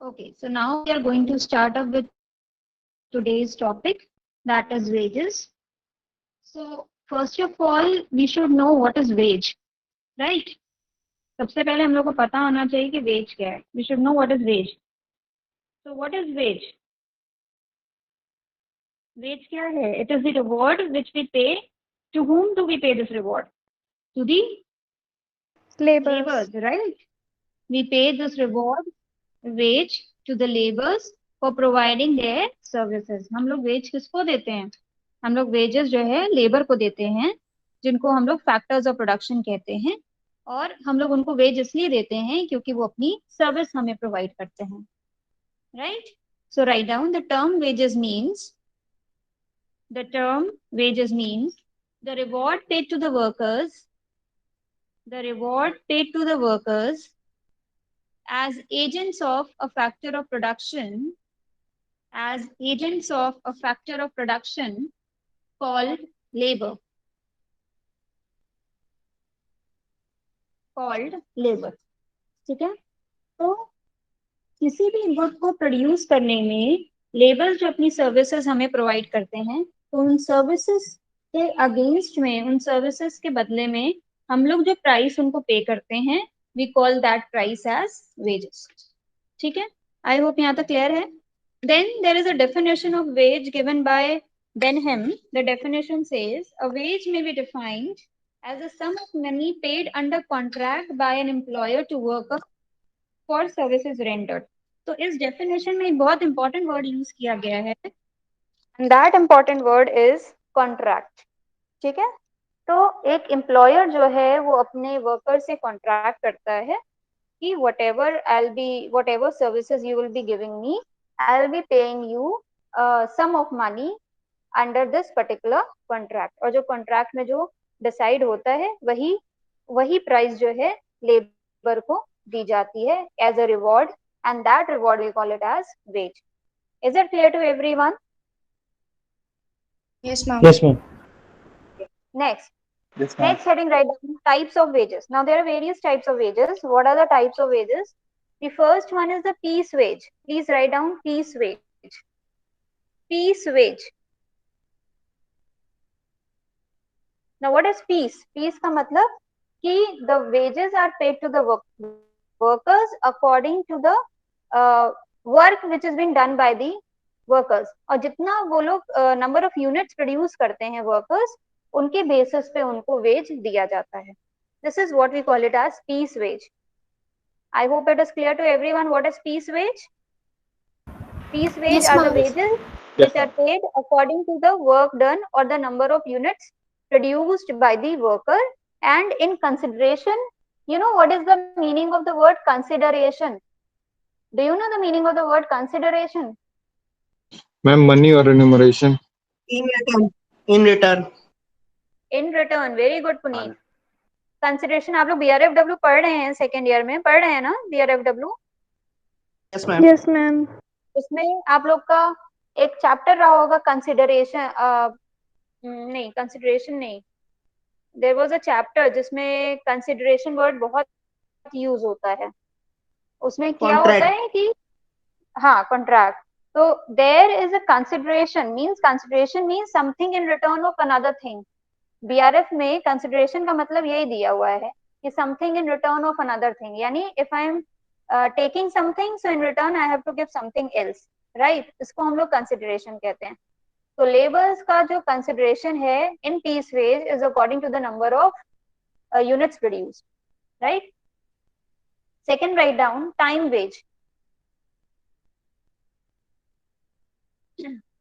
Okay, so now we are going to start up with today's topic, that is wages. So first of all, we should know what is wage, right? सबसे पहले हम लोग को पता होना चाहिए कि वेज क्या है. We should know what is wage. So what is wage? Wage क्या है? It is the reward which we pay. To whom do we pay this reward? To the laborers, right? We pay this reward wage to the laborers for providing their services. हम लोग veg किसको देते हैं? हम लोग wages जो है labour को देते हैं, जिनको हम लोग फैक्टर्स ऑफ प्रोडक्शन कहते हैं, और हम लोग उनको वेज इसलिए देते हैं क्योंकि वो अपनी सर्विस हमें प्रोवाइड करते हैं, right? So write down the term wages means the reward paid to the workers as agents of a factor of production called labor. ठीक है? तो किसी भी इनपुट को प्रोड्यूस करने में लेबर जो अपनी सर्विसेज हमें प्रोवाइड करते हैं, तो उन सर्विसेज के अगेंस्ट में, उन सर्विसेज के बदले में हम लोग जो प्राइस उनको पे करते हैं, we call that price as wages. ठीक है? आई होप यहाँ तक क्लियर है. Then there is a definition of wage given by Benham. The definition says a wage may be defined as a sum of money paid under contract by an employer to worker for services rendered. तो इस definition में एक बहुत important word use किया गया है, and that important word is contract. ठीक है? तो एक employer जो है वो अपने worker से contract करता है कि whatever services you will be giving me, I'll be paying you sum of money under this particular contract. और जो contract में जो decide होता है वही price जो है labor को दी जाती है as a reward, and that reward we call it as wage. Is it clear to everyone? Yes, ma'am. Yes, ma'am. Okay. Next. Yes, ma'am. Next heading, write down types of wages. Now there are various types of wages. What are the types of wages? The first one is the piece wage. Please write down piece wage. Piece wage. Now what is piece? Piece का मतलब कि the wages are paid to the workers according to the work which is being done by the workers. और जितना वो लोग number of units produce करते हैं workers, उनके basis पे उनको wage दिया जाता है. This is what we call it as piece wage. I hope it is clear to everyone what is piece wage. Piece wage Yes, are the ma'am. wages which are paid according to the work done or the number of units produced by the worker, and in consideration. You know what is the meaning of the word consideration? Do you know the meaning of the word consideration? Ma'am, money or remuneration? In return. In return. In return. Very good, Puneet. Consideration आप लोग BRFW पढ़ रहे हैं, second year में पढ़ रहे हैं ना BRFW? Yes, ma'am. Yes, ma'am. उसमें आप लोग का एक चैप्टर रहा होगा कंसिडरेशन, नहीं कंसिडरेशन नहीं, देयर वाज अ चैप्टर जिसमें कंसिडरेशन वर्ड बहुत यूज होता है. उसमें क्या होता है कि हाँ कॉन्ट्रैक्ट. तो there is a consideration means something in return of another thing. BRF में कंसिडरेशन का मतलब यही दिया हुआ है कि something in return of another thing, यानी if I am taking something so in return I have to give something else, right? इसको हम लोग कंसिडरेशन कहते हैं. तो लेबर्स का जो कंसिडरेशन है in piece wage is according to the number of units produced, right? Second, write down time wage.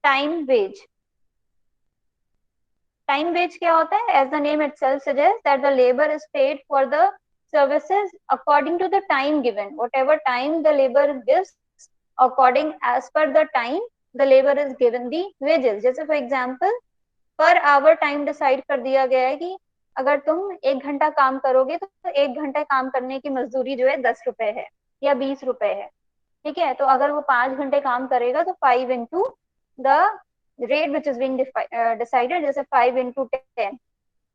Time wage. Time wage क्या होता है? As the name itself suggest that the labour is paid for the services according to the time given. Whatever time the labor gives, according as per the time the labor is given the wages. जैसे for example per hour time decide कर दिया गया है कि अगर तुम 1 घंटा काम करोगे तो 1 घंटा काम करने की मजदूरी जो है 10 रुपए है या 20 रुपए है. ठीक है? तो अगर वो 5 घंटे काम करेगा तो 5 into the rate which is being decided, जैसे 5 into 10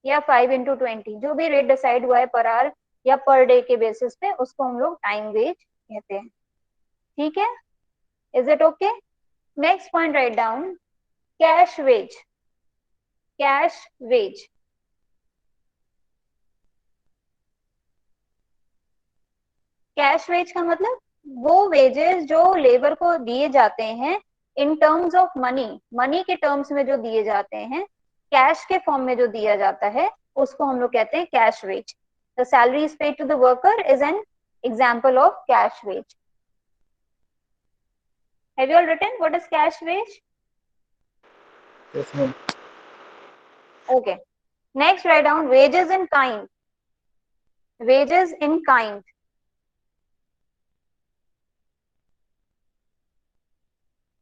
या 5 into 20, जो भी रेट डिसाइड हुआ है पर आवर या पर डे के बेसिस पे, उसको हम लोग टाइम वेज कहते हैं. ठीक है, is it okay? Next point write down, cash wage. Cash wage, cash wage का मतलब वो वेजेस जो लेबर को दिए जाते हैं in terms of money, money के टर्म्स में जो दिए जाते हैं, कैश के फॉर्म में जो दिया जाता है, उसको हम लोग कहते हैं cash wage. The salary is paid to the worker is an example of cash wage. Have you all written what is cash wage? Yes, ma'am. Okay, next write down wages in kind. Wages in kind,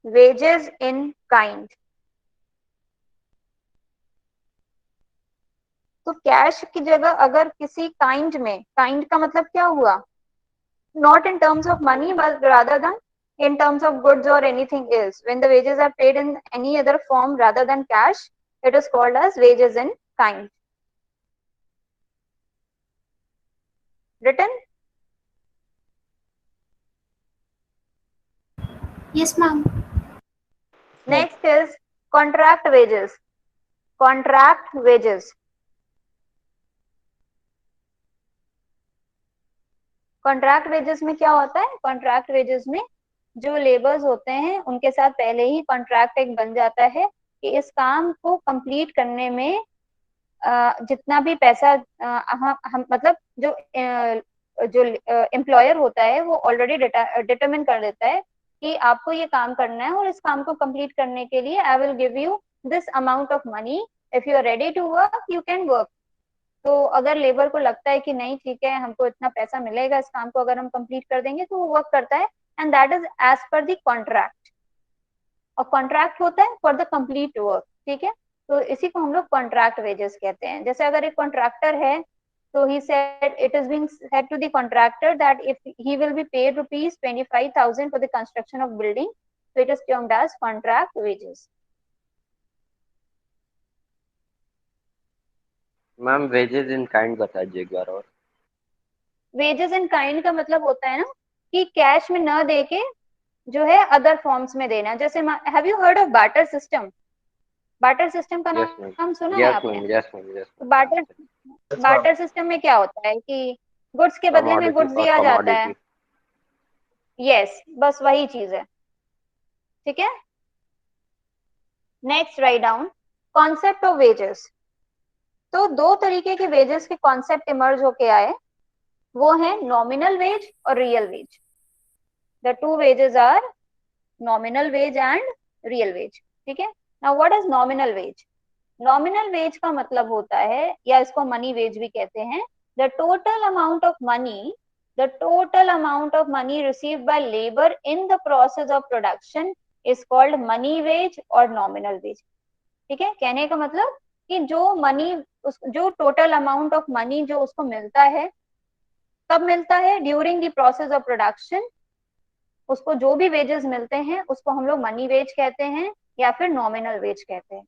wages in kind। तो cash की जगह अगर किसी kind में, kind का मतलब क्या हुआ? Not in terms of money but rather than in terms of goods or anything else, when the wages are paid in any other form rather than cash, it is called as wages in kind। written? Yes, ma'am. Next is contract wages। contract wages, contract wages में क्या होता है? Contract wages में जो labours होते हैं उनके साथ पहले ही कॉन्ट्रैक्ट एक बन जाता है कि इस काम को कंप्लीट करने में जितना भी पैसा हम मतलब जो एम्प्लॉयर होता है वो ऑलरेडी डिटरमिन कर देता है कि आपको ये काम करना है और इस काम को कंप्लीट करने के लिए I will give you this amount of money, if you are ready to work you can work. तो अगर लेबर को लगता है कि नहीं ठीक है हमको इतना पैसा मिलेगा इस काम को अगर हम कंप्लीट कर देंगे, तो वो वर्क करता है, and that is as per the contract. और कॉन्ट्रैक्ट होता है फॉर द कंप्लीट वर्क, ठीक है? तो इसी को हम लोग कॉन्ट्रैक्ट वेजेस कहते हैं। जैसे अगर एक कॉन्ट्रैक्टर है तो he said it is being said to the contractor that if he will be paid rupees 25,000 for the construction of building, so it is termed as contract wages। Ma'am wages in kind बता दीजिए एक बार और। Wages in kind का मतलब होता है ना कि कैश में न देके जो है अदर फॉर्म्स में देना। जैसे have you heard of barter system? Barter system का नाम सुना है आपने? Yes ma'am, yes. Barter system में क्या होता है कि गुड्स के बदले में गुड्स दिया जाता है। यस, बस वही चीज है, ठीक है? Next write down concept of wages. तो दो तरीके के वेजेस के कॉन्सेप्ट इमर्ज होके आए, वो है नॉमिनल वेज और real wage. The two wages are nominal wage and real wage, ठीक है? Now what is nominal wage? Nominal wage का मतलब होता है, या इसको मनी वेज भी कहते हैं, the total amount of money, the total amount of money received by labour in the process of production is called money wage और नॉमिनल वेज, ठीक है? कहने का मतलब कि जो मनी, जो टोटल अमाउंट ऑफ मनी जो उसको मिलता है, कब मिलता है? During the process of production. उसको जो भी वेजेस मिलते हैं उसको हम लोग मनी वेज कहते हैं या फिर नॉमिनल वेज कहते हैं,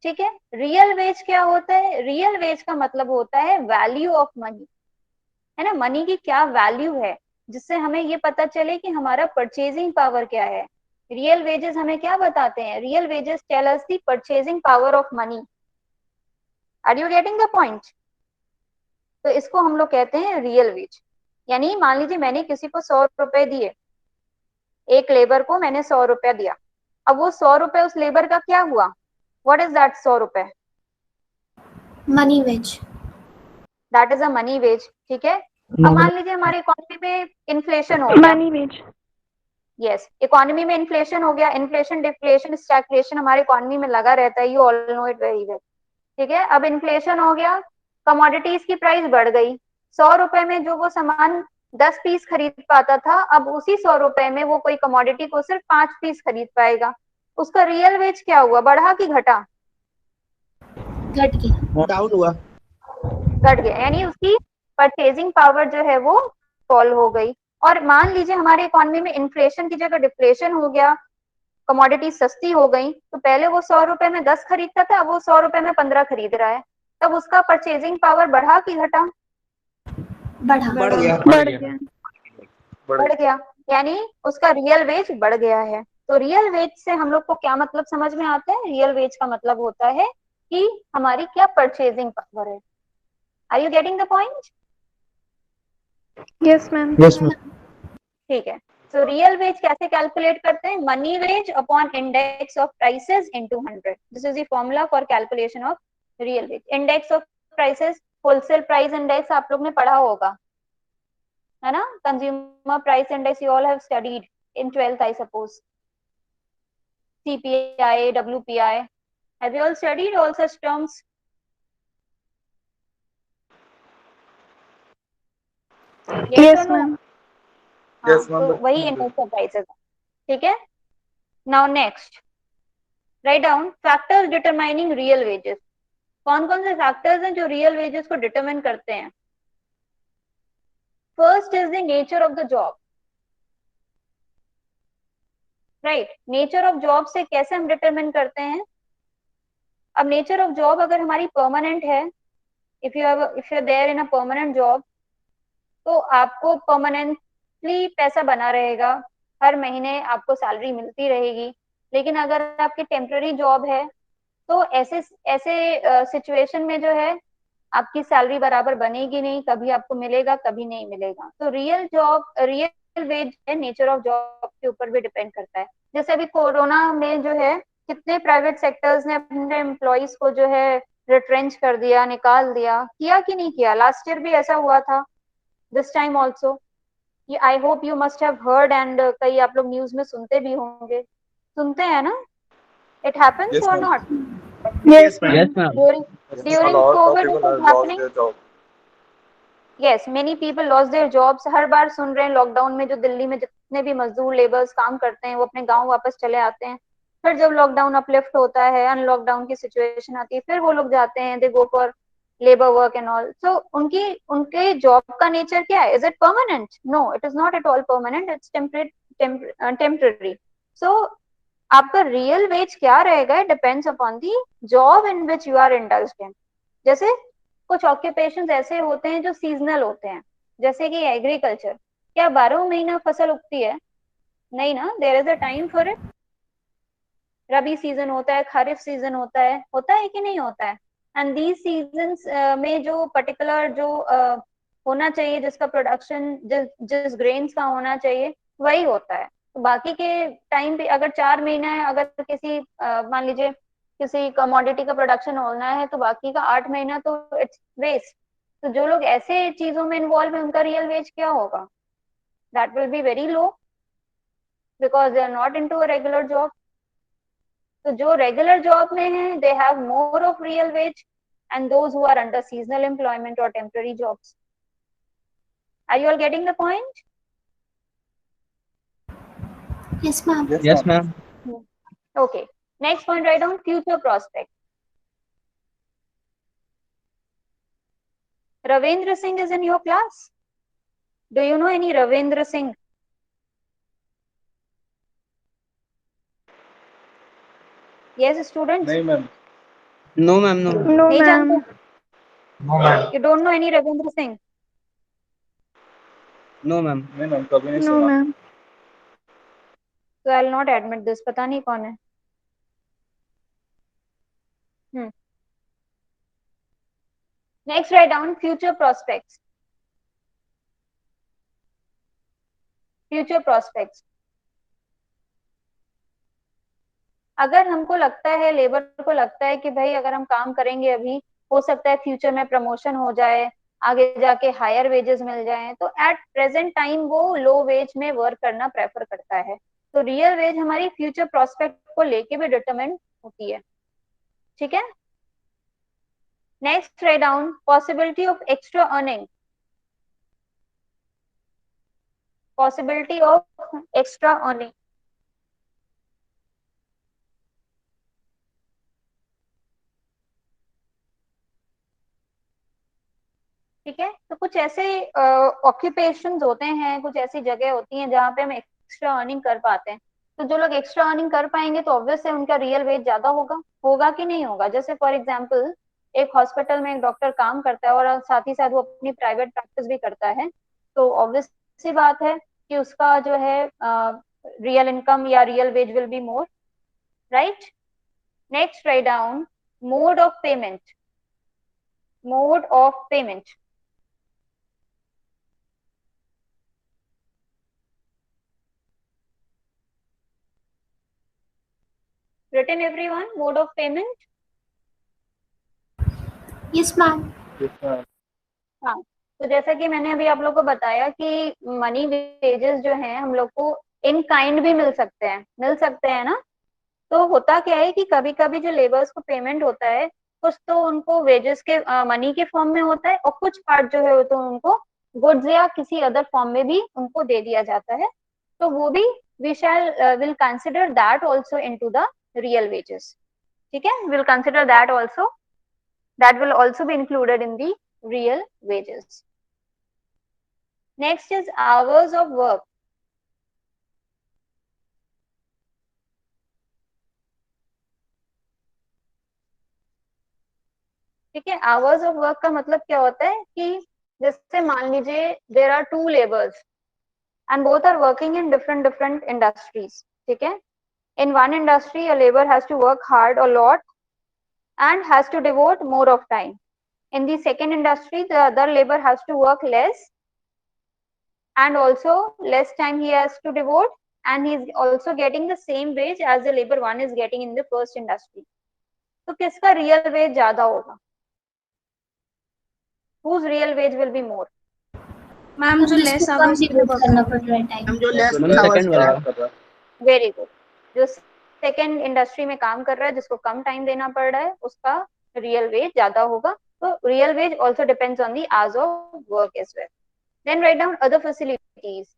ठीक है? रियल वेज क्या होता है? रियल वेज का मतलब होता है वैल्यू ऑफ मनी, है ना? मनी की क्या वैल्यू है जिससे हमें ये पता चले कि हमारा परचेजिंग पावर क्या है। रियल वेजेस हमें क्या बताते हैं? Real wages tell us the purchasing power of money. Are you getting the point? तो इसको हम लोग कहते हैं रियल वेज। यानी मान लीजिए मैंने किसी को 100 रुपए दिए, एक लेबर को मैंने 100 रुपया दिया, अब वो 100 रुपए उस लेबर का क्या हुआ? व्हाट इज दैट 100 रुपए? Money wage. That is a money wage, ठीक है? अब मान लीजिए हमारी इकोनॉमी में इन्फ्लेशन हो गया। Money wage. यस, इकोनॉमी में इन्फ्लेशन हो गया। इन्फ्लेशन, डिफ्लेशन, स्टैग्फ्लेशन हमारी इकोनॉमी में लगा रहता है, you all know it very well, ठीक है? अब इन्फ्लेशन हो गया, कमोडिटीज की प्राइस बढ़ गई। 100 रुपए में जो वो सामान 10 पीस खरीद पाता था, अब उसी 100 रुपए में वो कोई कमोडिटी को सिर्फ 5 पीस खरीद पाएगा। उसका रियल वेज क्या हुआ? बढ़ा कि घटा? घट गया। डाउन हुआ। घट गया, यानी उसकी परचेजिंग पावर जो है वो फॉल हो गई। और मान लीजिए हमारे इकोनॉमी में इन्फ्लेशन की जगह डिफ्लेशन हो गया, कमोडिटी सस्ती हो गई, तो पहले वो 100 रुपए में 10 खरीदता था, अब वो 100 रुपए में 15 खरीद रहा है, तब उसका परचेजिंग पावर बढ़ा कि घटा? बढ़ा। बढ़ गया। बढ़ गया। यानी उसका रियल वेज बढ़ गया है। तो रियल वेज से हम लोग को क्या मतलब समझ में आता है? रियल वेज का मतलब होता है कि हमारी क्या परचेजिंग पावर है। Are you getting the point? Yes ma'am. Yes ma'am. ठीक है। तो रियल वेज कैसे कैलकुलेट करते हैं? Money wage upon index of prices into 100। This is the formula for calculation of real wage. Index of prices, wholesale price index आप लोग ने पढ़ा होगा, है ना? Consumer price index you all have studied in 12th I suppose. CPI, WPI, have you all studied all such terms? Yes yes or no? Ma'am. हाँ, Yes, ma'am, तो but- वही इंडेक्स ऑफ प्राइसेस है। ठीक है। Now next, write down factors determining real wages. कौन कौन से factors हैं जो रियल वेजेस को डिटरमाइन करते हैं? First is the nature of the job. Right, nature of job से कैसे हम डिटरमाइन करते हैं? अब नेचर ऑफ जॉब अगर हमारी परमानेंट है, if you are there in a permanent job, तो आपको परमानेंटली पैसा बना रहेगा, हर महीने आपको सैलरी मिलती रहेगी। लेकिन अगर आपकी टेम्पररी जॉब है तो ऐसे ऐसे सिचुएशन में जो है आपकी सैलरी बराबर बनेगी नहीं, कभी आपको मिलेगा कभी नहीं मिलेगा। तो रियल वेज है नेचर ऑफ जॉब के ऊपर भी डिपेंड करता है। जैसे अभी कोरोना में जो है कितने प्राइवेट सेक्टर्स ने अपने एम्प्लॉयज को जो है रिट्रेंच कर दिया, निकाल दिया, किया कि नहीं किया? लास्ट ईयर भी ऐसा हुआ था, this time also. I hope you must have heard and कई आप लोग न्यूज में सुनते भी होंगे, सुनते हैं ना? इट हैपेंस Yes, और ma'am. Not? Yes, ma'am. Yes, ma'am. During A during lot of covid people it is have lost happening. their job. Yes, many people lost their jobs. हर बार सुन रहे हैं लॉकडाउन में जो दिल्ली में जितने भी मजदूर लेबर्स काम करते हैं वो अपने गांव वापस चले आते हैं। फिर जब लॉकडाउन अपलिफ्ट होता है, अनलॉकडाउन की सिचुएशन आती है, फिर वो लोग जाते हैं, they go for labour work and all. So उनकी उनके जॉब का नेचर क्या है? Is it permanent? No, it is not at all permanent, it's temporary. So आपका रियल वेज क्या रहेगा? It depends upon the job in which you are indulged in. जैसे कुछ ऑक्यूपेशंस ऐसे होते हैं जो सीजनल होते हैं, जैसे कि एग्रीकल्चर। क्या 12 महीना फसल उगती है? नहीं ना, there is a time for it. Rabi season होता है, खरीफ सीजन होता है कि नहीं होता है? एंड दीज सीजन्स में जो पर्टिकुलर जो होना चाहिए, जिसका प्रोडक्शन जिस ग्रेन्स का होना चाहिए वही होता है। तो बाकी के टाइम पे अगर 4 महीना है, अगर किसी मान लीजिए किसी कमोडिटी का प्रोडक्शन होना है, तो बाकी का 8 महीना तो इट्स वेस्ट। तो जो लोग ऐसे चीजों में इन्वॉल्व है उनका रियल वेज क्या होगा? That will be very low because they are not into a regular job. तो जो रेगुलर जॉब में है they have more of real wage and those who are under seasonal employment और temporary jobs. Are you all getting the point? Yes, ma'am. Yes, ma'am. Okay. Next point, write down future prospect. Ravendra Singh is in your class. Do you know any Ravendra Singh? Yes, students. नहीं ma'am. No, ma'am. No. No नहीं ma'am. जानते? No ma'am. You don't know any Ravendra Singh? No, ma'am. नहीं ma'am, कभी नहीं no सुना। Ma'am. So I'll not admit this. पता नहीं कौन है। Next, write down future prospects. Future prospects. अगर हमको लगता है, लेबर को लगता है कि भाई अगर हम काम करेंगे अभी, हो सकता है फ्यूचर में प्रमोशन हो जाए, आगे जाके हायर वेजेस मिल जाएं, तो एट प्रेजेंट टाइम वो लो वेज में वर्क करना प्रेफर करता है। तो रियल वेज हमारी फ्यूचर प्रोस्पेक्ट को लेके भी डिटरमाइन होती है। ठीक है। Next, write down possibility of extra earning. Possibility of extra earning. ठीक है। तो कुछ ऐसे ऑक्यूपेशंस होते हैं, कुछ ऐसी जगह होती हैं जहाँ पे हम एक्स्ट्रा अर्निंग कर पाते हैं। तो जो लोग एक्स्ट्रा अर्निंग कर पाएंगे तो ऑब्वियस है उनका रियल वेज ज्यादा होगा कि नहीं होगा? जैसे फॉर एग्जांपल एक हॉस्पिटल में एक डॉक्टर काम करता है और साथ ही साथ वो अपनी प्राइवेट प्रैक्टिस भी करता है, तो ऑब्वियस सी बात है कि उसका जो है रियल इनकम या real veg will be more, right. Next write down mode of payment. Mode of payment. written everyone, mode of payment. Yes, ma'am. हाँ, तो जैसा कि मैंने अभी आप लोग को बताया कि मनी वेजेस जो हैं हम लोग को इन काइंड भी मिल सकते हैं ना. तो होता क्या है कि कभी कभी जो लेबर्स को पेमेंट होता है कुछ तो उनको वेजेस के मनी के फॉर्म में होता है, और कुछ पार्ट जो है वो तो उनको गुड्स या किसी अदर फॉर्म में भी उनको दे दिया जाता है. तो वो भी we shall will consider that also into the real wages. ठीक है, will consider that also. That will also be included in the real wages. Next is hours of work. ठीक है, hours of work का मतलब क्या होता है कि जैसे मान लीजिए there are two laborers and both are working in different industries. ठीक है, in one industry a labor has to work hard a lot and has to devote more of time. In the second industry the other labor has to work less and also less time he has to devote, and he is also getting the same wage as the labor one is getting in the first industry. तो किसका real wage ज्यादा होगा? Whose real wage will be more? Ma'am जो जिसको less कम hours के लिए devote work करना कर पड़ रहा है टाइम. हम जो लेस मैम सेकंड वाला Very good. जो सेकेंड इंडस्ट्री में काम कर रहा है जिसको कम टाइम देना पड़ रहा है उसका रियल वेज ज्यादा होगा. तो real veg also depends on the hours of work as well. Then write down other facilities.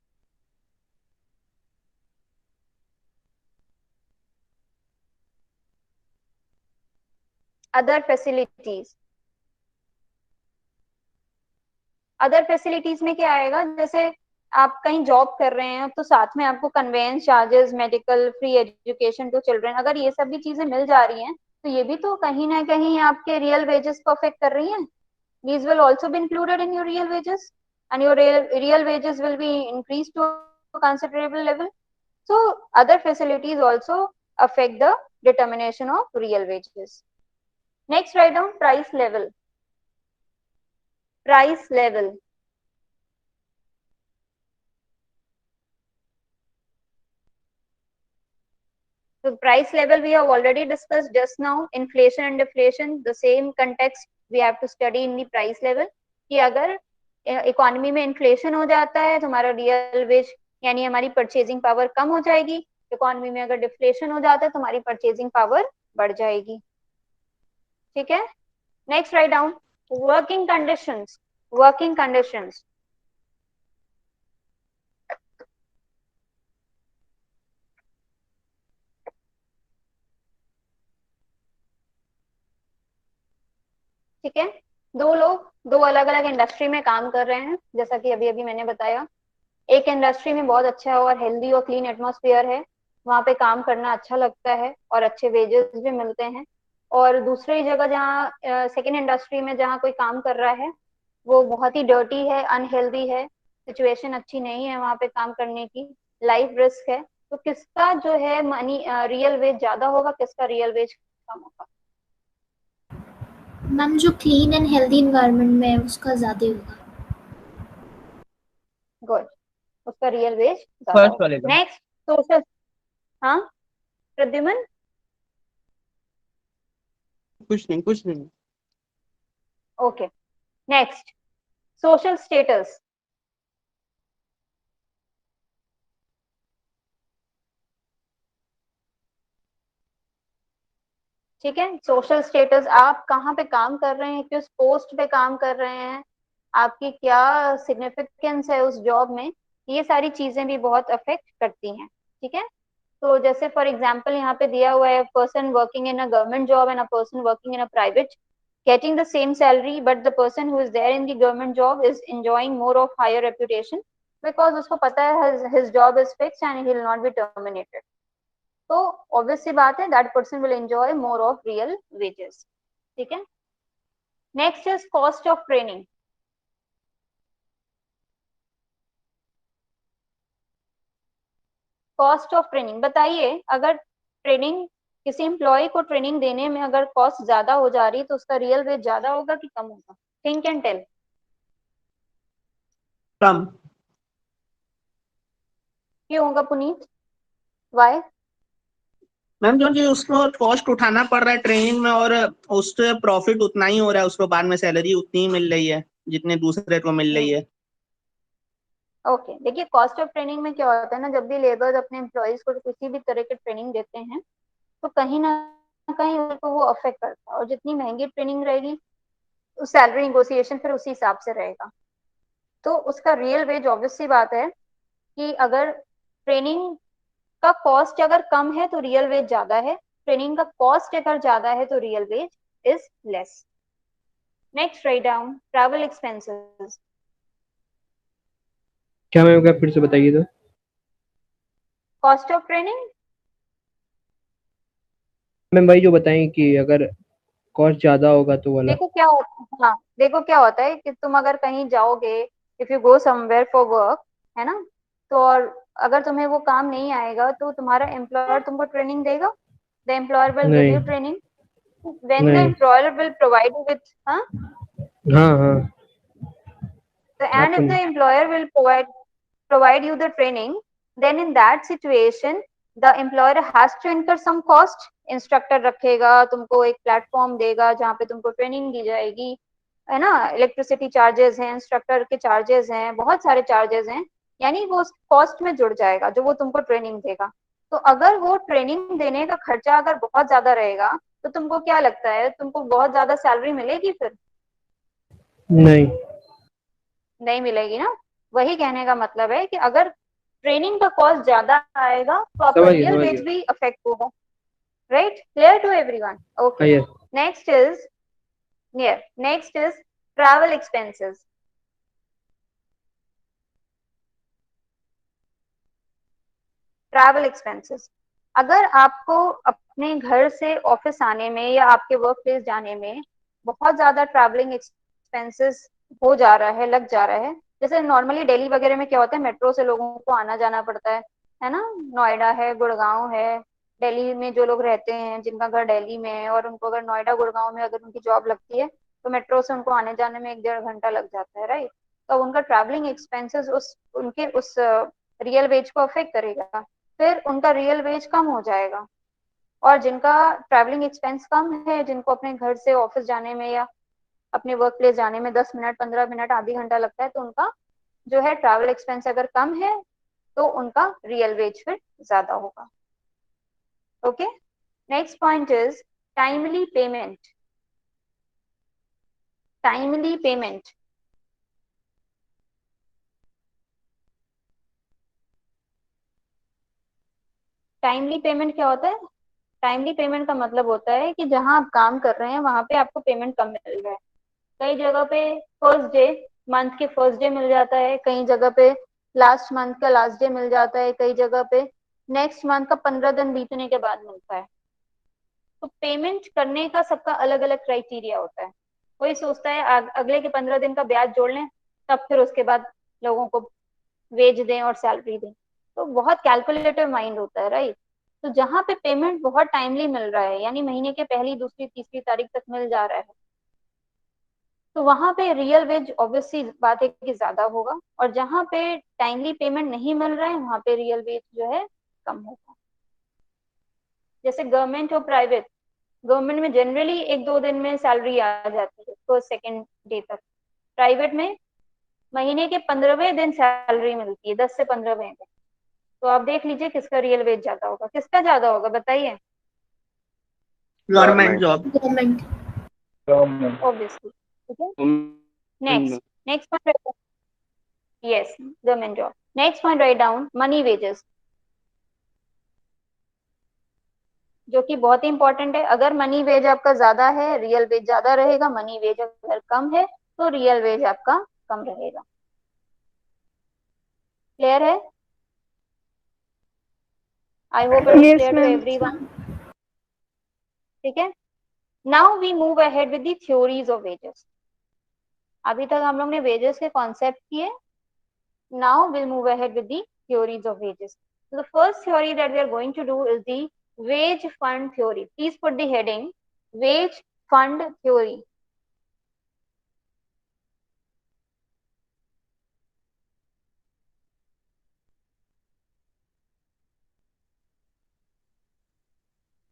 Other facilities. Other facilities में क्या आएगा, जैसे आप कहीं जॉब कर रहे हैं तो साथ में आपको conveyance charges, medical, free education to children, अगर ये सब भी चीजें मिल जा रही हैं तो ये भी तो कहीं ना कहीं आपके रियल वेजेस को अफेक्ट कर रही हैं. These will also be included in your real wages and your real wages will be increased to a considerable level. So other facilities also affect the determination of real wages. Next write down price level. Price level. So price level we have already discussed just now. Inflation and deflation, the same context we have to study in the price level. कि अगर economy में inflation हो जाता है तो हमारा real veg यानी हमारी परचेजिंग पावर कम हो जाएगी. इकोनॉमी में अगर डिफ्लेशन हो जाता है तो हमारी परचेजिंग पावर बढ़ जाएगी. ठीक है, next write down working conditions. Working conditions. ठीक है, दो लोग दो अलग अलग इंडस्ट्री में काम कर रहे हैं जैसा कि अभी अभी मैंने बताया. एक इंडस्ट्री में बहुत अच्छा और हेल्दी और क्लीन एटमॉस्फेयर है, वहां पे काम करना अच्छा लगता है और अच्छे वेजेस भी मिलते हैं. और दूसरी जगह जहाँ सेकेंड इंडस्ट्री में जहाँ कोई काम कर रहा है वो बहुत ही डर्टी है, अनहेल्दी है, सिचुएशन अच्छी नहीं है वहां पे काम करने की, लाइफ रिस्क है. तो किसका जो है मनी रियल वेज ज्यादा होगा, किसका रियल वेज कम होगा? मैम जो क्लीन एंड हेल्दी इन्वायरमेंट में है उसका ज्यादा होगा. गुड, उसका रियल वेज ज्यादा फर्स्ट होगा. वाले का नेक्स्ट सोशल. हाँ प्रद्युमन. कुछ नहीं. Okay, next social status. ठीक है, सोशल स्टेटस, आप कहाँ पे काम कर रहे हैं, किस पोस्ट पे काम कर रहे हैं, आपकी क्या सिग्निफिकेंस है उस जॉब में, ये सारी चीजें भी बहुत अफेक्ट करती हैं. ठीक है, तो जैसे फॉर एग्जांपल यहाँ पे दिया हुआ है person working in a government job and a person working in a private getting the same salary, but the person who is there in the government job is enjoying more of higher reputation because उसको पता है his job is fixed and he will not be terminated. तो obvious सी बात है that person will enjoy more of real wages. ठीक है, next is cost of training. Cost of training बताइए, अगर ट्रेनिंग किसी एम्प्लॉय को ट्रेनिंग देने में अगर कॉस्ट ज्यादा हो जा रही है तो उसका रियल वेज ज्यादा होगा कि कम होगा? Think and tell. कम। क्यों होगा पुनीत? वाई? मैम क्योंकि उसको कॉस्ट उठाना पड़ रहा है ट्रेनिंग में, और उससे प्रॉफिट उतना ही हो रहा है, उसको बाद में सैलरी उतनी ही मिल रही है जितने दूसरे को मिल रही है। ओके, देखिए कॉस्ट ऑफ ट्रेनिंग में क्या होता है ना, जब भी लेबर्स अपने एम्प्लॉयज को किसी भी तरह की ट्रेनिंग देते हैं तो कहीं ना कहीं उनको वो अफेक्ट करता है, और जितनी महंगी ट्रेनिंग रहेगी उस सैलरी नेगोशिएशन फिर उसी हिसाब से रहेगा। तो उसका रियल वेज ऑब्वियस सी बात है कि अगर ट्रेनिंग का कॉस्ट अगर कम है तो रियल वेज ज्यादा है, ट्रेनिंग का कॉस्ट अगर ज्यादा है तो real veg is less. Next write down travel expenses. क्या मैम, क्या फिर से बताइए तो। कॉस्ट ऑफ ट्रेनिंग मैम वही जो बताएं कि अगर कॉस्ट ज्यादा होगा तो वाला। देखो क्या होता, हाँ देखो क्या होता है कि तुम अगर कहीं जाओगे, if you go somewhere for work, है ना, तो और अगर तुम्हें वो काम नहीं आएगा तो तुम्हारा एम्प्लॉयर तुमको ट्रेनिंग देगा? द एम्प्लॉयर विल गिव नहीं यू ट्रेनिंग व्हेन द नहीं। Employer will provide you with, हाँ, हाँ हाँ। and आपको if the नहीं। employer will provide you the training, then in that situation the employer has to incur some cost। Instructor रखेगा, तुमको एक प्लेटफॉर्म देगा जहाँ पे तुमको ट्रेनिंग दी जाएगी, है ना, इलेक्ट्रिसिटी चार्जेस हैं, इंस्ट्रक्टर के चार्जेस हैं, बहुत सारे चार्जेस हैं, यानी वो कॉस्ट में जुड़ जाएगा जो वो तुमको ट्रेनिंग देगा। तो अगर वो ट्रेनिंग देने का खर्चा अगर बहुत ज्यादा रहेगा तो तुमको क्या लगता है, तुमको बहुत ज्यादा सैलरी मिलेगी? फिर नहीं। नहीं मिलेगी ना। वही कहने का मतलब है कि अगर ट्रेनिंग का कॉस्ट ज्यादा आएगा तो आपका समझ गया रियल समझ वेज गया। भी अफेक्ट होगा। Right, clear to everyone? हाँ okay, yes. Next is next is travel expenses. Travel expenses, अगर आपको अपने घर से ऑफिस आने में या आपके वर्क प्लेस जाने में बहुत ज्यादा ट्रैवलिंग एक्सपेंसेस हो जा रहा है, लग जा रहा है, जैसे नॉर्मली दिल्ली वगैरह में क्या होता है, मेट्रो से लोगों को आना जाना पड़ता है ना, नोएडा है, गुड़गांव है, दिल्ली में जो लोग रहते हैं जिनका घर दिल्ली में है और उनको अगर नोएडा गुड़गांव में अगर उनकी जॉब लगती है तो मेट्रो से उनको आने जाने में 1-1.5 घंटा लग जाता है, राइट। तो उनका ट्रैवलिंग एक्सपेंसेस उस उनके उस रियल वेज को अफेक्ट करेगा, फिर उनका रियल वेज कम हो जाएगा। और जिनका ट्रैवलिंग एक्सपेंस कम है, जिनको अपने घर से ऑफिस जाने में या अपने वर्क प्लेस जाने में 10 मिनट 15 मिनट आधी घंटा लगता है, तो उनका जो है ट्रैवल एक्सपेंस अगर कम है तो उनका रियल वेज फिर ज्यादा होगा। Okay, next point is timely payment. Timely payment, timely payment क्या होता है? टाइमली पेमेंट का मतलब होता है कि जहां आप काम कर रहे हैं वहां पे आपको पेमेंट कम मिल रहा है। कई जगह पे फर्स्ट डे, मंथ के फर्स्ट डे मिल जाता है, कई जगह पे लास्ट मंथ का लास्ट डे मिल जाता है, कई जगह पे नेक्स्ट मंथ का 15 दिन बीतने के बाद मिलता है। तो पेमेंट करने का सबका अलग अलग क्राइटेरिया होता है। कोई सोचता है अगले के 15 दिन का ब्याज जोड़ लें तब फिर उसके बाद लोगों को वेज दें और सैलरी दें। तो बहुत कैलकुलेटिव माइंड होता है, राइट। तो जहाँ पे पेमेंट बहुत टाइमली मिल रहा है, यानी महीने के पहली दूसरी तीसरी तारीख तक मिल जा रहा है, तो वहां पे रियल वेज ऑब्वियसली बात है कि ज्यादा होगा, और जहाँ पे टाइमली पेमेंट नहीं मिल रहा है वहां पे रियल वेज जो है कम होगा। जैसे गवर्नमेंट और प्राइवेट, गवर्नमेंट में जनरली 1-2 दिन में सैलरी आ जाती है फर्स्ट सेकेंड डे तक, प्राइवेट में महीने के 15वें दिन सैलरी मिलती है, 10 से 15वें दिन। तो आप देख लीजिए किसका रियल वेज ज्यादा होगा, किसका ज्यादा होगा बताइए? Government job. Government. Government. Obviously. ठीक है, next point, yes government job. Next point write down money wages, जो कि बहुत ही इंपॉर्टेंट है। अगर मनी वेज आपका ज्यादा है रियल वेज ज्यादा रहेगा, मनी वेज अगर कम है तो रियल वेज आपका कम रहेगा। क्लियर है? I hope it is Yes, clear to ma'am. Everyone. ठीक है, now we move ahead with the theories of wages. अभी तक हम लोग ने वेजेस के कॉन्सेप्ट किए, now will move ahead with the theories of wages. So the first theory that we are going to do is the wage fund theory. Please put the heading wage fund theory.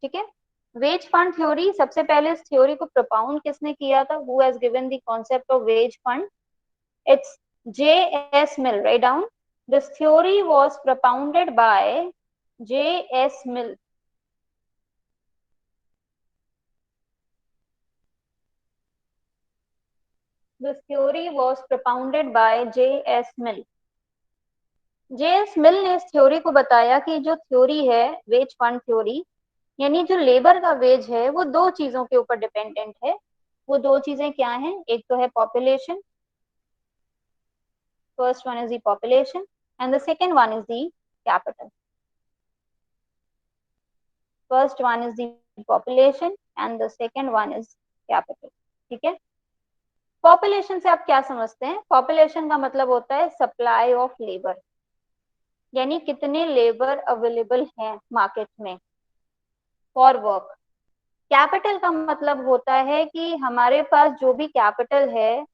ठीक है, wage fund theory, सबसे पहले इस theory को प्रोपाउंड किसने किया था? Who has given the concept of wage fund? It's J.S. Mill. Write down. This theory was propounded by J.S. Mill. This theory was propounded by J.S. Mill. J.S. Mill ने इस theory को बताया कि जो थ्योरी है wage fund theory, यानी जो labour का वेज है वो दो चीजों के ऊपर डिपेंडेंट है। वो दो चीजें क्या हैं? एक तो है population, first one is the population and the second one is the capital. First one is the population and the second one is capital. ठीक है, पॉपुलेशन से आप क्या समझते हैं? पॉपुलेशन का मतलब होता है सप्लाई ऑफ लेबर, यानी कितने लेबर अवेलेबल हैं मार्केट में फॉर वर्क। कैपिटल का मतलब होता है कि हमारे पास जो भी कैपिटल है,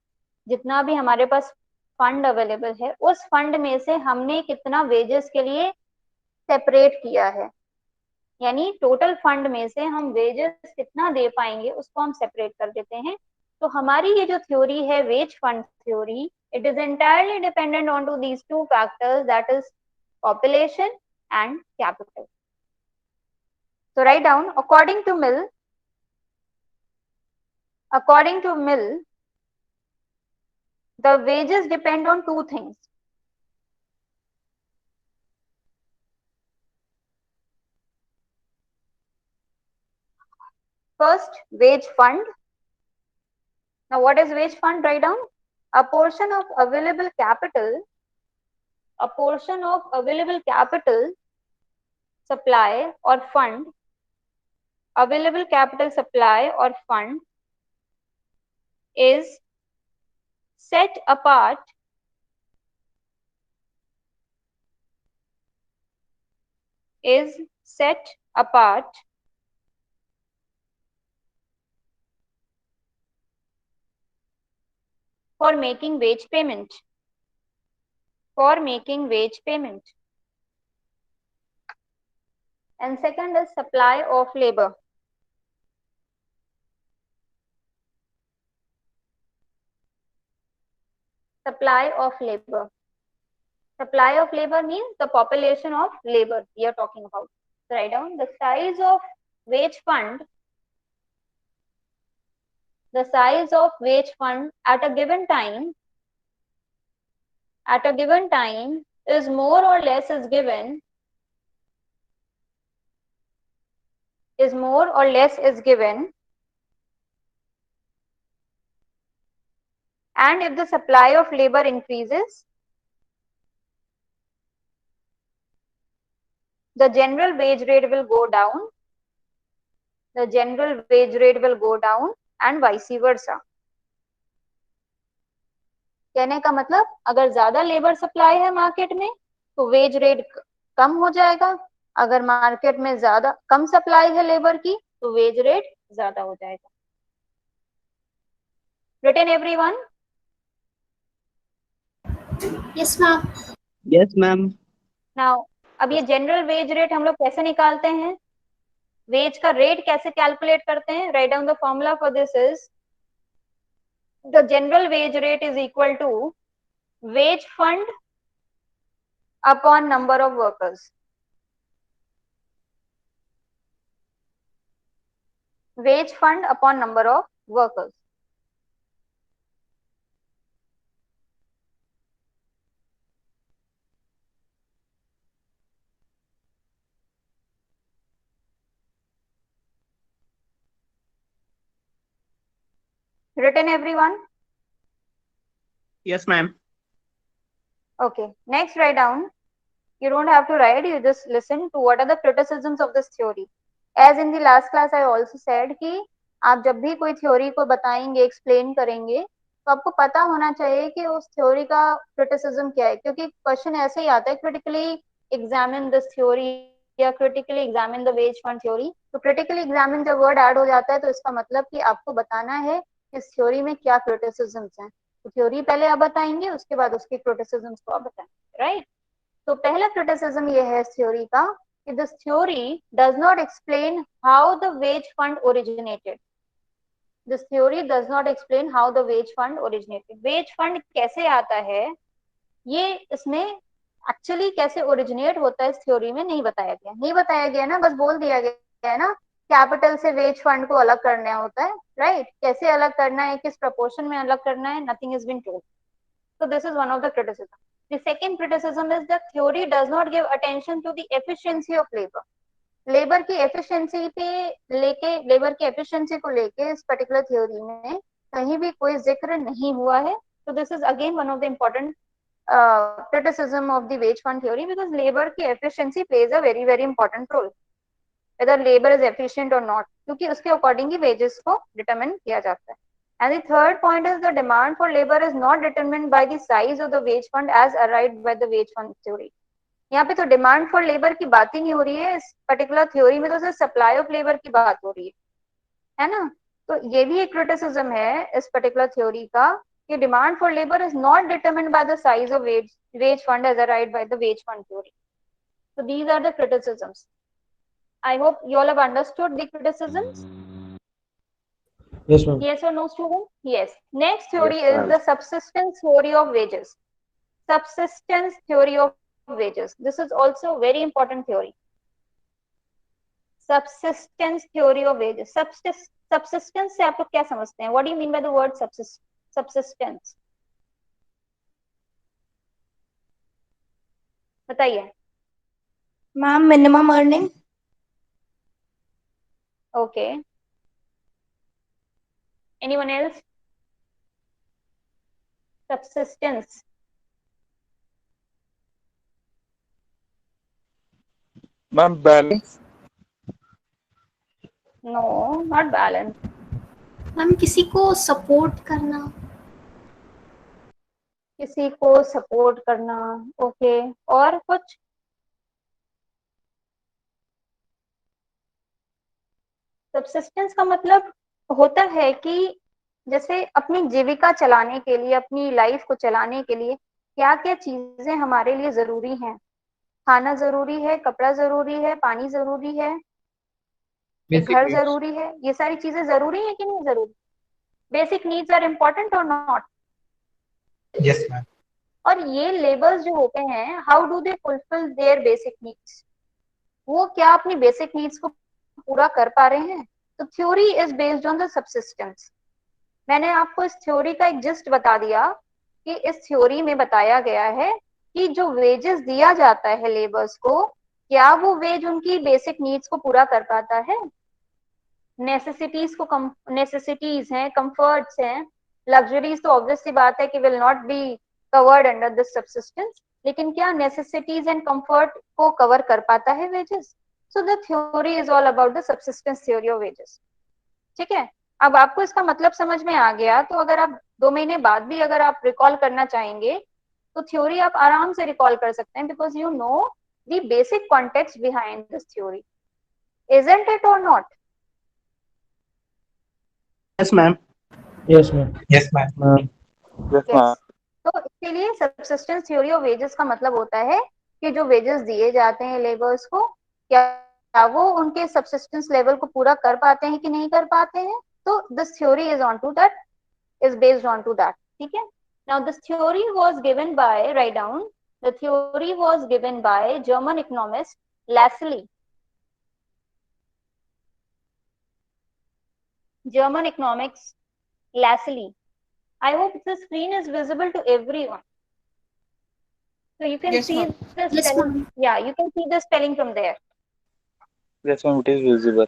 जितना भी हमारे पास फंड अवेलेबल है, उस फंड में से हमने कितना वेजेस के लिए सेपरेट किया है, यानी टोटल फंड में से हम वेजेस कितना दे पाएंगे उसको हम सेपरेट कर देते हैं। तो हमारी ये जो थ्योरी है wage fund theory, it is entirely dependent on to these two factors, that is population and capital. So write down, according to Mill, the wages depend on two things. First, wage fund. Now what is wage fund? Write down, a portion of available capital supply or fund, available capital supply or fund is set apart for making wage payment. And second is supply of labor. Supply of labor means the population of labor we are talking about. So write down, the size of wage fund at a given time is more or less is given and if the supply of labor increases, the general wage rate will go down, and vice versa. कहने का मतलब, अगर ज्यादा labour supply है market में तो wage rate कम हो जाएगा, अगर मार्केट में ज्यादा कम सप्लाई है लेबर की तो वेज रेट ज्यादा हो जाएगा। Written everyone? Yes, ma'am. Yes, ma'am. Now, अब ये जनरल वेज रेट हम लोग कैसे निकालते हैं? वेज का रेट कैसे कैलकुलेट करते हैं? Write down the formula for this is the general wage rate is equal to wage fund upon number of workers. Wage fund upon number of workers. Written everyone? Yes, ma'am. Okay, next write down. You don't have to write, you just listen to what are the criticisms of this theory. As in the last class I also said कि आप जब भी कोई theory को बताएंगे, explain करेंगे, तो आपको पता होना चाहिए कि उस थ्योरी का क्रिटिसिज्म क्या है, क्योंकि क्वेश्चन ऐसे ही आता है क्रिटिकली एग्जामिन दिस थ्योरी या critically examine the wage fund theory. तो क्रिटिकली एग्जामिन जब वर्ड ऐड हो जाता है तो इसका मतलब कि आपको बताना है इस थ्योरी में क्या क्रिटिसिज्म्स हैं। तो थ्योरी पहले आप बताएंगे, उसके बाद उसके क्रिटिसिज्म्स को आप बताएंगे, राइट। तो पहला क्रिटिसिज्म ये है इस थ्योरी का कि this theory does not explain how the wage fund originated. This theory does not explain how the wage fund originated. Wage fund कैसे आता है, ये इसमें एक्चुअली कैसे ओरिजिनेट होता है इस थ्योरी में नहीं बताया गया। नहीं बताया गया ना, बस बोल दिया गया है ना कैपिटल से वेज फंड को अलग करना होता है, राइट। कैसे अलग करना है, किस प्रपोर्शन में अलग करना है, nothing is been told. So this is one of the criticism. The second criticism is that theory does not give attention to the efficiency of labor. Labour की एफिशिएंसी पे लेके, लेबर की एफिशिएंसी को लेके इस पर्टिकुलर थ्योरी में कहीं भी कोई जिक्र नहीं हुआ है। So this is again one of the important criticism of the wage fund theory, because labor की efficiency plays a very very important role, whether labor is efficient or not, क्योंकि उसके अकॉर्डिंग ही wages को determine किया जाता है। And the third point is the demand for labor is not determined by the size of the wage fund as arrived by the wage fund theory. यहाँ पे तो demand for labour की बात ही नहीं हो रही है इस पर्टिकुलर थ्योरी में, तो सिर्फ सप्लाई ऑफ लेबर की बात हो रही है ना। तो ये भी एक क्रिटिसिज्म है इस पर्टिकुलर थ्योरी का कि demand for labour is not determined by the size of wage fund as arrived by the wage fund theory. So these are the criticisms. I hope you all have understood the criticisms. Yes, ma'am. Yes or no, student? Yes. Next theory Yes, is ma'am. the subsistence theory of wages. Subsistence theory of wages. This is also a very important theory. Subsistence theory of wages. Subsistence से आप लोग क्या समझते हैं? What do you mean by the word subsistence? बताइए। Ma'am minimum earning. Okay. Anyone else? Subsistence. Ma'am, balance. No, not balance. Ma'am किसी को support करना। किसी को सपोर्ट करना। ओके, और कुछ? सबसिस्टेंस का मतलब होता है कि जैसे अपनी जीविका चलाने के लिए, अपनी लाइफ को चलाने के लिए क्या क्या चीजें हमारे लिए जरूरी हैं। खाना जरूरी है, कपड़ा जरूरी है, पानी जरूरी है, एक घर जरूरी है। ये सारी चीजें जरूरी है कि नहीं जरूरी? बेसिक नीड्स आर इम्पोर्टेंट और नॉट? Yes, ma'am. और ये लेबर्स जो होते हैं, how do they fulfil there basic needs? वो क्या अपनी बेसिक नीड्स को पूरा कर पा रहे हैं? तो theory is based on the subsistence. मैंने आपको इस थ्योरी का एक जिस्ट बता दिया कि इस थ्योरी में बताया गया है कि जो वेजेस दिया जाता है लेबर्स को, क्या वो वेज उनकी बेसिक नीड्स को पूरा कर पाता है? नेसेसिटीज हैं, कंफर्ट्स हैं, लग्जरीज तो ऑब्वियस सी बात है कि will not be covered under this subsistence, लेकिन क्या नेसेसिटीज एंड कंफर्ट को कवर कर पाता है wages? So the theory is all about the subsistence theory of wages. ठीक है, अब आपको इसका मतलब समझ में आ गया, तो अगर आप 2 महीने बाद भी अगर आप रिकॉल करना चाहेंगे तो थ्योरी आप आराम से रिकॉल कर सकते हैं, because you know the basic context behind this theory, isn't it और not? Yes ma'am. Yes, ma'am. Yes, ma'am. Ma'am. Yes, Yes. ma'am. तो इसके लिए सबसिस्टेंस थ्योरी ऑफ वेजेस का मतलब होता है कि जो वेजेस दिए जाते हैं लेबर्स को, क्या वो उनके सबसिस्टेंस लेवल को पूरा कर पाते हैं कि नहीं कर पाते हैं। तो this theory is on to that, is based on to that. ठीक है, now this theory was given by, write down, the theory was given by German economist Lassley. German economics Lassley. I hope the screen is visible to everyone, so you can see the Yes, spelling. ma'am. Yeah, you can see the spelling from there. Yes, ma'am. It is visible.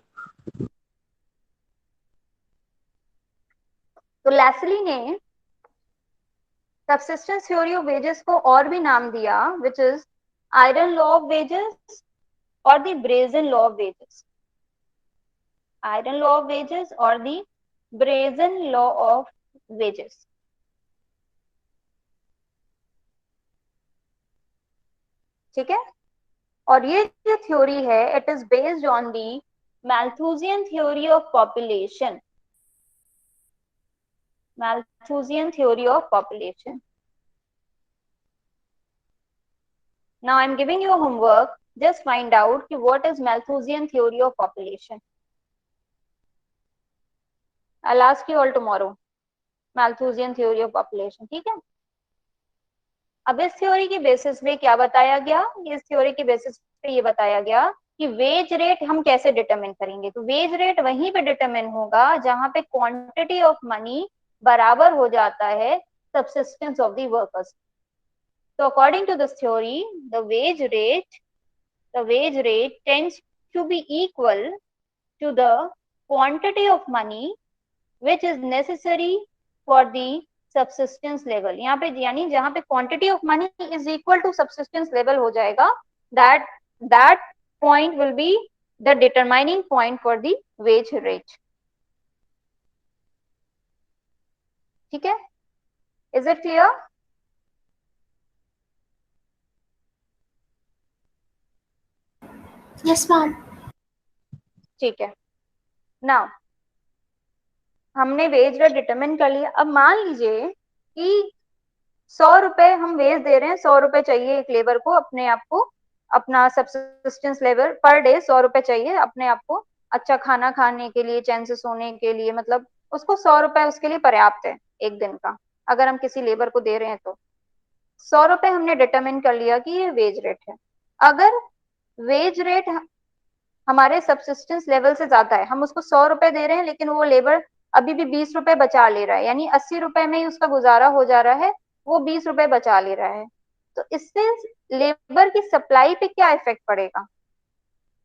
तो Lassley ने subsistence theory of wages को और भी नाम दिया, which is iron law of wages और the brazen law of wages. Iron law of wages और the brazen law of wages. ठीक है, और ये जो थ्योरी है it is based on the Malthusian theory of population, Malthusian theory of population. Now I am giving you a homework. Just find out कि what is Malthusian theory of population. I'll ask you all tomorrow. Malthusian theory of population. ठीक है? अब इस theory की basis पे क्या बताया गया? इस थ्योरी की बेसिस पे ये बताया गया कि वेज रेट हम कैसे डिटरमिन करेंगे। तो वेज रेट वहीं पे डिटरमिन होगा जहां पे क्वांटिटी ऑफ मनी बराबर हो जाता है subsistence of the workers. So according to this theory, the wage rate tends to be equal to the quantity of money which is necessary for the subsistence level. यहाँ पे यानी जहाँ पे quantity of money is equal to subsistence level हो जाएगा, that point will be the determining point for the wage rate. ठीक है? Is it clear? Yes, ma'am. ठीक है। नाउ हमने वेज रेट डिटरमिन कर लिया। अब मान लीजिए कि 100 रुपए हम वेज दे रहे हैं, 100 रुपए चाहिए एक लेबर को अपने आप को, अपना सब्सिस्टेंस लेबर पर डे 100 रुपए चाहिए अपने आप को अच्छा खाना खाने के लिए, चैन से सोने के लिए, मतलब उसको 100 रुपए उसके लिए पर्याप्त है एक दिन का, अगर हम किसी लेबर को दे रहे हैं तो 100 रुपए हमने डिटरमिन कर लिया कि ये वेज रेट है। अगर वेज रेट हमारे सब्सिस्टेंस लेवल से ज्यादा है, हम उसको 100 रुपए दे रहे हैं लेकिन वो लेबर अभी भी 20 रुपए बचा ले रहा है, यानी 80 रुपए में ही उसका गुजारा हो जा रहा है, वो 20 रुपए बचा ले रहा है, तो इससे लेबर की सप्लाई पे क्या इफेक्ट पड़ेगा?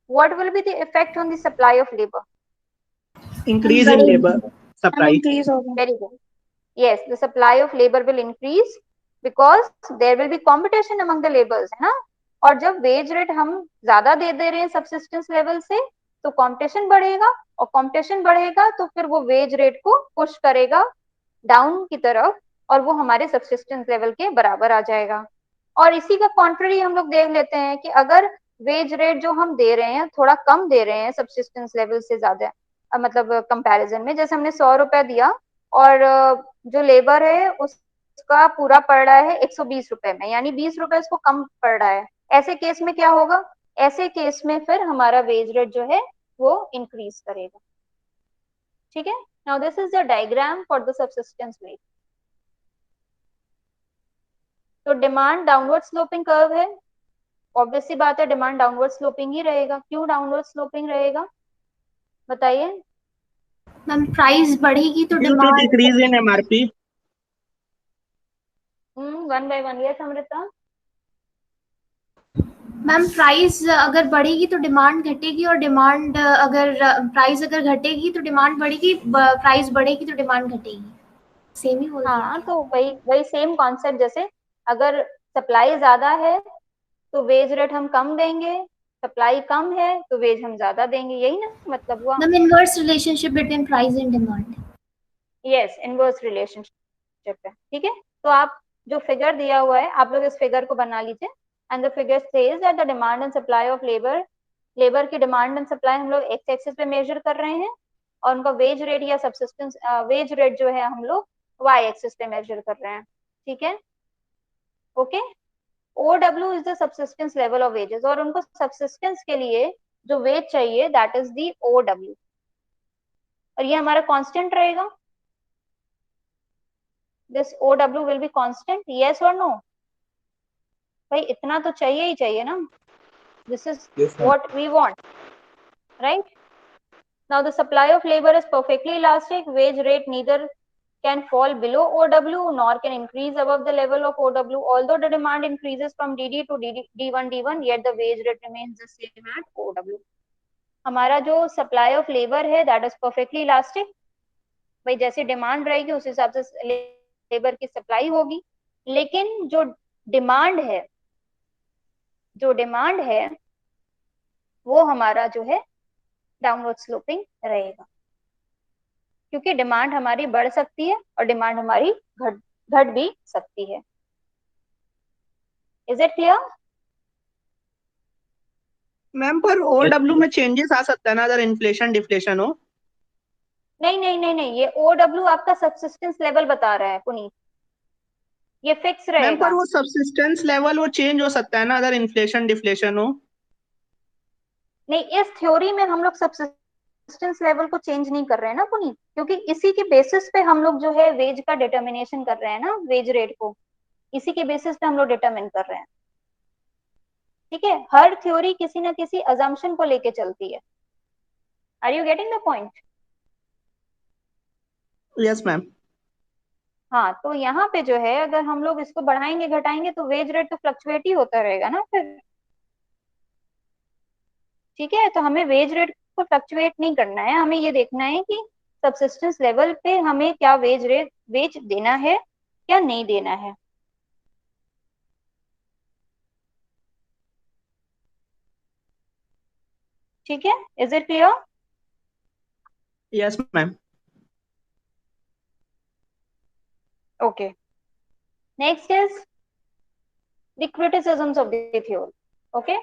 What will be the effect on the supply of labour? Increase in labour supply. Increase होगा। Very good, yes, the supply of labor will increase because there will be competition among the laborers, है ना। और जब wage rate हम ज्यादा दे रहे हैं subsistence level से तो कंपटीशन बढ़ेगा, और कंपटीशन बढ़ेगा तो फिर वो वेज रेट को पुश करेगा डाउन की तरफ, और वो हमारे सबसिस्टेंस लेवल के बराबर आ जाएगा। और इसी का कॉन्ट्ररी हम लोग देख लेते हैं कि अगर वेज रेट जो हम दे रहे हैं थोड़ा कम दे रहे हैं सबसिस्टेंस लेवल से ज्यादा, मतलब कंपैरिजन में, जैसे हमने 100 रुपए दिया और जो लेबर है उसका पूरा पड़ रहा है 120 रुपए में, यानी 20 रुपए उसको कम पड़ रहा है, ऐसे केस में क्या होगा? ऐसे केस में फिर हमारा वेज रेट जो है वो इंक्रीज करेगा। ठीक है? Now this is the diagram for the subsistence wage. तो डिमांड डाउनवर्ड स्लोपिंग कर्व है, ऑब्वियस सी बात है डिमांड डाउनवर्ड स्लोपिंग ही रहेगा। क्यों डाउनवर्ड स्लोपिंग रहेगा बताइए? मैम प्राइस बढ़ेगी तो due to demand, decrease in MRP. One by one, yes Amrita. Ma'am price अगर बढ़ेगी तो डिमांड घटेगी, और डिमांड अगर प्राइस अगर घटेगी तो डिमांड बढ़ेगी, प्राइस बढ़ेगी तो डिमांड घटेगी, सेम ही बोल दिया हाँ, क्या? तो वही सेम कॉन्सेप्ट, जैसे अगर सप्लाई ज्यादा है तो वेज रेट हम कम देंगे, सप्लाई कम है तो वेज हम ज्यादा देंगे, यही ना मतलब हुआ। Ma'am inverse relationship between price and demand. Yes, inverse relationship है। ठीक है, तो आप जो फिगर दिया हुआ है आप लोग इस फिगर को बना लीजिए। And the figure says that the demand and supply of labour की डिमांड एंड सप्लाई हम लोग एक्स एक्सिस पे मेजर कर रहे हैं, और उनका वेज रेट या सबसिस्टेंस वेज रेट जो है हम लोग वाई एक्सिस पे मेजर कर रहे हैं। ठीक है, okay. OW is the subsistence level of wages, और उनको सबसिस्टेंस के लिए जो वेज चाहिए दैट इज दी OW, और ये हमारा कांस्टेंट रहेगा। This OW will be constant, yes और नो? भाई इतना तो चाहिए ही चाहिए ना, this is Yes, ma'am. What we want, right? Now the supply of labour is perfectly elastic, wage rate neither can fall below OW nor can increase above the level of OW. Although the demand increases from DD to D1, yet the wage rate remains the same at OW. हमारा जो supply of labour है that is perfectly elastic, भाई जैसे demand रहेगी उस हिसाब से labour की सप्लाई होगी, लेकिन जो डिमांड है वो हमारा जो है डाउनवर्ड स्लोपिंग रहेगा, क्योंकि डिमांड हमारी बढ़ सकती है और डिमांड हमारी घट भी सकती है। Is it clear? मैम पर OW में चेंजेस आ सकता है ना अगर इन्फ्लेशन डिफ्लेशन हो। नहीं नहीं नहीं नहीं, ये OW आपका सब्सिस्टेंस लेवल बता रहा है पुनीत, ये फिक्स मैम पर रहेगा। वो सब्सिस्टेंस लेवल वो चेंज हो सकता है ना अगर इन्फ्लेशन डिफ्लेशन हो। नहीं, इस थ्योरी में हम लोग सब्सिस्टेंस लेवल को चेंज नहीं कर रहे हैं ना पुनीत, क्योंकि इसी के बेसिस पे हम लोग जो है वेज का डिटर्मिनेशन कर रहे हैं ना, वेज रेट को इसी के बेसिस पे हम लोग डिटरमिन कर रहे हैं। ठीक है, हर थ्योरी किसी ना किसी अजम्पशन को लेके चलती है। Are you getting the point? Yes ma'am. हाँ, तो यहाँ पे जो है अगर हम लोग इसको बढ़ाएंगे घटाएंगे तो वेज रेट तो फ्लक्चुएट ही होता रहेगा ना फिर। ठीक है, तो हमें वेज रेट को फ्लक्चुएट नहीं करना है, हमें ये देखना है कि सब्सिस्टेंस लेवल पे हमें क्या वेज देना है या नहीं देना है। ठीक है, is it clear? Yes ma'am. Okay. Next is the criticisms of the theory. Okay.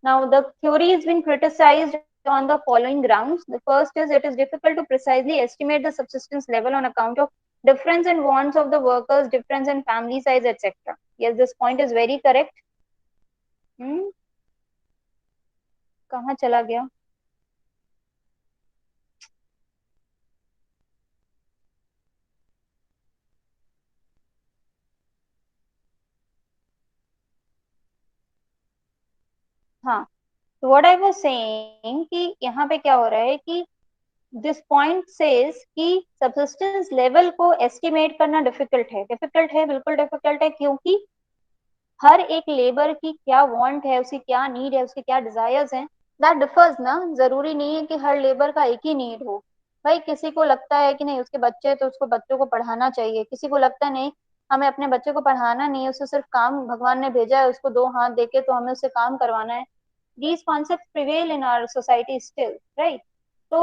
Now the theory has been criticized on the following grounds. The first is it is difficult to precisely estimate the subsistence level on account of difference in wants of the workers, difference in family size, etc. Yes, this point is very correct. कहाँ चला गया? हाँ, तो what I was saying कि यहाँ पे क्या हो रहा है कि दिस पॉइंट सेज कि सब्सिस्टेंस लेवल को एस्टिमेट करना डिफिकल्ट है, बिल्कुल डिफिकल्ट है, क्योंकि हर एक लेबर की क्या वांट है, उसकी क्या नीड है, उसके क्या डिजायर्स हैं, दैट डिफर्स ना। जरूरी नहीं है कि हर लेबर का एक ही नीड हो। भाई किसी को लगता है कि नहीं उसके बच्चे तो उसको बच्चों को पढ़ाना चाहिए, किसी को लगता है नहीं हमें अपने बच्चे को पढ़ाना नहीं है, उससे सिर्फ काम भगवान ने भेजा है, उसको दो हाथ देके तो हमें उससे काम करवाना है। these concepts prevail in our society still, right? तो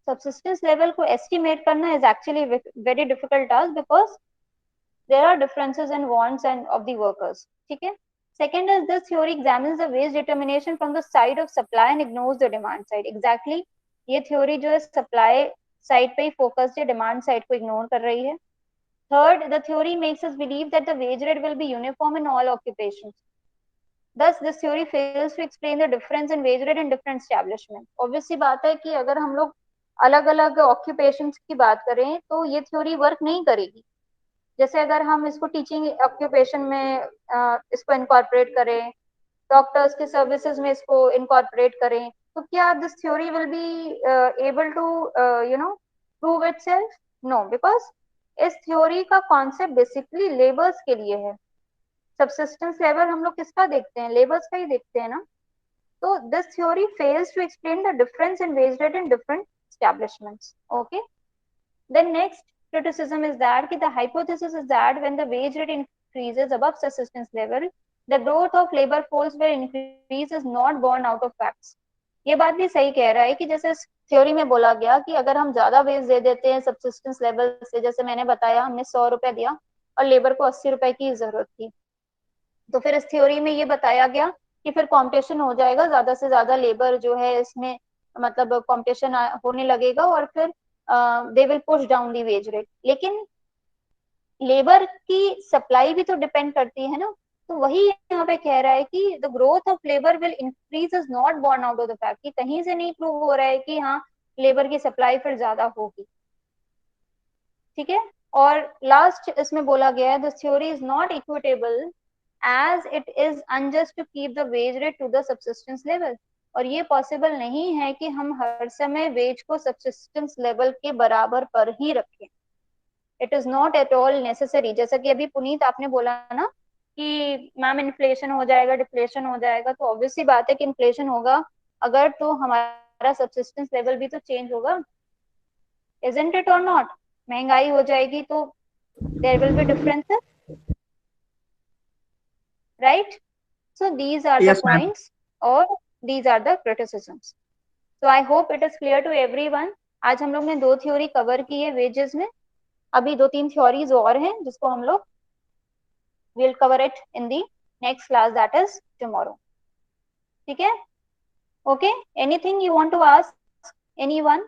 subsistence level को estimate करना is actually very difficult task because there are differences in wants and of the workers. ठीक है? Second is this theory examines the wage determination from the side of supply and ignores the demand side. Exactly, ये theory जो है supply side पे ही focused है, demand side को ignore कर रही है. Third, the theory makes us believe that the wage rate will be uniform in all occupations. Thus, this theory fails to explain the difference in wage rate in different establishments. Obvious सी बात है कि अगर हम लोग अलग अलग occupations की बात करें तो ये थ्योरी वर्क नहीं करेगी। जैसे अगर हम इसको टीचिंग ऑक्यूपेशन में इसको इनकॉर्पोरेट करें, डॉक्टर्स के सर्विसेज में इसको इनकॉर्पोरेट करें, तो क्या this theory will be able to prove itself? No, because इस थ्योरी का कॉन्सेप्ट बेसिकली लेबर्स के लिए है। सब्सिस्टेंस लेवल हम लोग किसका देखते हैं? लेबर्स का ही देखते हैं ना। तो this theory fails to explain the difference in wage rate in different establishments. Okay, then next criticism is that the hypothesis is that when the wage rate increases above subsistence level, the growth of labor force will increase is not borne out of facts. ये बात भी सही कह रहा है कि जैसे theory में बोला गया कि अगर हम ज्यादा वेज दे देते हैं सब्सिस्टेंस लेवल से, जैसे मैंने बताया हमने 100 रुपए दिया और लेबर को 80 रुपए की जरूरत थी, तो फिर इस थ्योरी में ये बताया गया कि फिर कंपटीशन हो जाएगा, ज्यादा से ज्यादा लेबर जो है इसमें मतलब कंपटीशन होने लगेगा और फिर they will push down the wage rate. लेकिन लेबर की सप्लाई भी तो डिपेंड करती है ना। तो वही यहाँ पे कह रहा है कि the growth of labour will increase is not born out of the fact, कि कहीं से नहीं प्रूव हो रहा है कि हाँ लेबर की सप्लाई फिर ज्यादा होगी। ठीक है, और लास्ट इसमें बोला गया है this theory is not equitable as it is unjust to keep the wage rate to the subsistence level. और ये पॉसिबल नहीं है कि हम हर समय वेज को सब्सिस्टेंस लेवल के बराबर पर ही रखें। It is not at all necessary. जैसा कि अभी पुनीत आपने बोला ना कि मैम इन्फ्लेशन हो जाएगा, डिफ्लेशन हो जाएगा, तो ऑब्वियसली बात है कि इन्फ्लेशन होगा अगर तो हमारा सब्सिस्टेंस लेवल भी तो चेंज होगा, इजंट इट और नॉट? महंगाई हो जाएगी तो there will be differences, right? So these are the yes ma'am. points or these are the criticisms. So I hope it is clear to everyone. आज हम लोग ने 2 थ्योरी कवर की है वेजेस में, अभी 2-3 थ्योरीज और हैं जिसको हम लोग will cover it in the next class, that is tomorrow. ठीक है? Okay, anything you want to ask anyone?